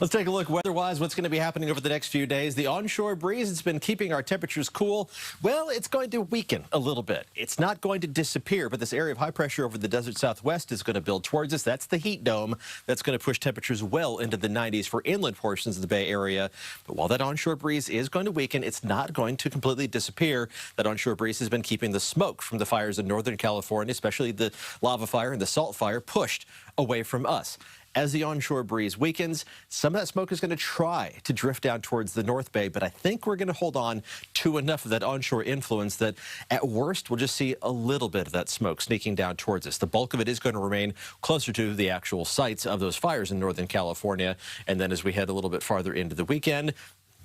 Let's take a look weather-wise, what's going to be happening over the next few days. The onshore breeze has been keeping our temperatures cool. Well, it's going to weaken a little bit. It's not going to disappear, but this area of high pressure over the desert southwest is going to build towards us. That's the heat dome. That's going to push temperatures well into the 90s for inland portions of the Bay Area. But while that onshore breeze is going to weaken, it's not going to completely disappear. That onshore breeze has been keeping the smoke from the fires in Northern California, especially the lava fire and the salt fire, pushed away from us. As the onshore breeze weakens, some of that smoke is going to try to drift down towards the North Bay, but I think we're going to hold on to enough of that onshore influence that at worst we'll just see a little bit of that smoke sneaking down towards us. The bulk of it is going to remain closer to the actual sites of those fires in Northern California, and then as we head a little bit farther into the weekend,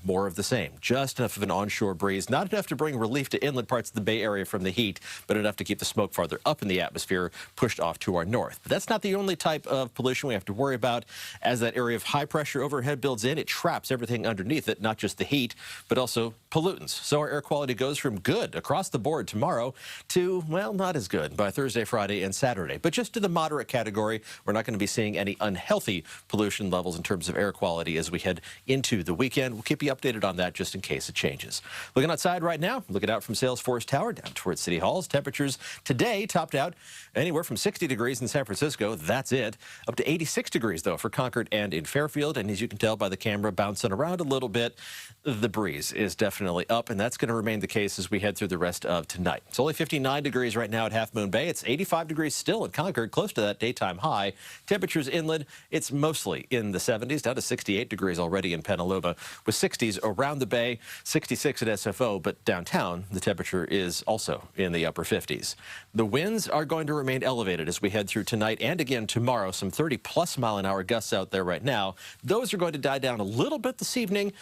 more of the same. Just enough of an onshore breeze, not enough to bring relief to inland parts of the Bay Area from the heat, but enough to keep the smoke farther up in the atmosphere, pushed off to our north. But that's not the only type of pollution we have to worry about. As that area of high pressure overhead builds in, it traps everything underneath it, not just the heat, but also pollutants. So our air quality goes from good across the board tomorrow to, well, not as good by Thursday, Friday, and Saturday, but just to the moderate category. We're not going to be seeing any unhealthy pollution levels in terms of air quality as we head into the weekend. We'll keep you updated on that just in case it changes. Looking outside right now, looking out from Salesforce Tower down towards City Halls. Temperatures today topped out anywhere from 60 degrees in San Francisco. That's it. Up to 86 degrees, though, for Concord and in Fairfield. And as you can tell by the camera bouncing around a little bit, the breeze is definitely up, and that's going to remain the case as we head through the rest of tonight. It's only 59 degrees right now at Half Moon Bay. It's 85 degrees still in Concord, close to that daytime high. Temperatures inland, it's mostly in the 70s, down to 68 degrees already in Petaluma, with 60s around the bay, 66 at SFO, but downtown the temperature is also in the upper 50s. The winds are going to remain elevated as we head through tonight and again tomorrow. Some 30+ mile-an-hour gusts out there right now. Those are going to die down a little bit this evening,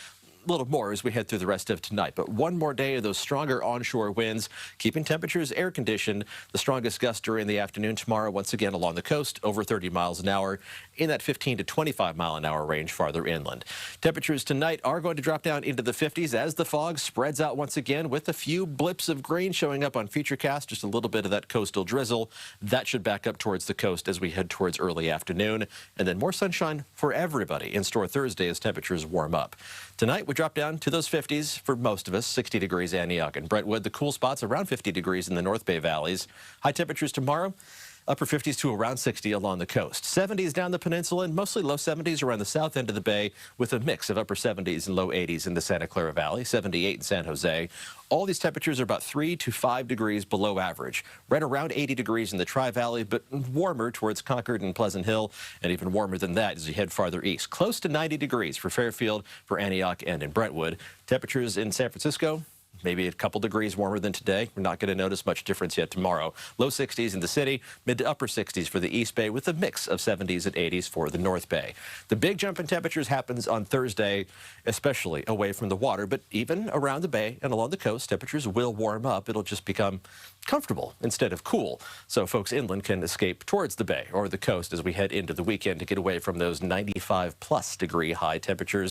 a little more as we head through the rest of tonight. But one more day of those stronger onshore winds, keeping temperatures air conditioned. The strongest gusts during the afternoon tomorrow, once again along the coast, over 30 miles an hour, in that 15 to 25 mile-an-hour range farther inland. Temperatures tonight are going to drop down into the 50s as the fog spreads out once again, with a few blips of green showing up on FUTURECAST, just a little bit of that coastal drizzle. That should back up towards the coast as we head towards early afternoon, and then more sunshine for everybody in store Thursday as temperatures warm up. Tonight we drop down to those 50s for most of us, 60 degrees Antioch and Brentwood. The cool spots around 50 degrees in the North Bay valleys. High temperatures tomorrow, upper 50s to around 60 along the coast. 70s down the peninsula and mostly low 70s around the south end of the bay, with a mix of upper 70s and low 80s in the Santa Clara Valley, 78 in San Jose. All these temperatures are about 3 to 5 degrees below average. Right around 80 degrees in the Tri-Valley, but warmer towards Concord and Pleasant Hill, and even warmer than that as you head farther east. Close to 90 degrees for Fairfield, for Antioch, and in Brentwood. Temperatures in San Francisco, maybe a couple degrees warmer than today. We're not going to notice much difference yet tomorrow. Low 60s in the city, mid to upper 60s for the East Bay, with a mix of 70s and 80s for the North Bay. The big jump in temperatures happens on Thursday, especially away from the water, but even around the bay and along the coast, temperatures will warm up. It'll just become comfortable instead of cool, so folks inland can escape towards the bay or the coast as we head into the weekend to get away from those 95+ degree high temperatures.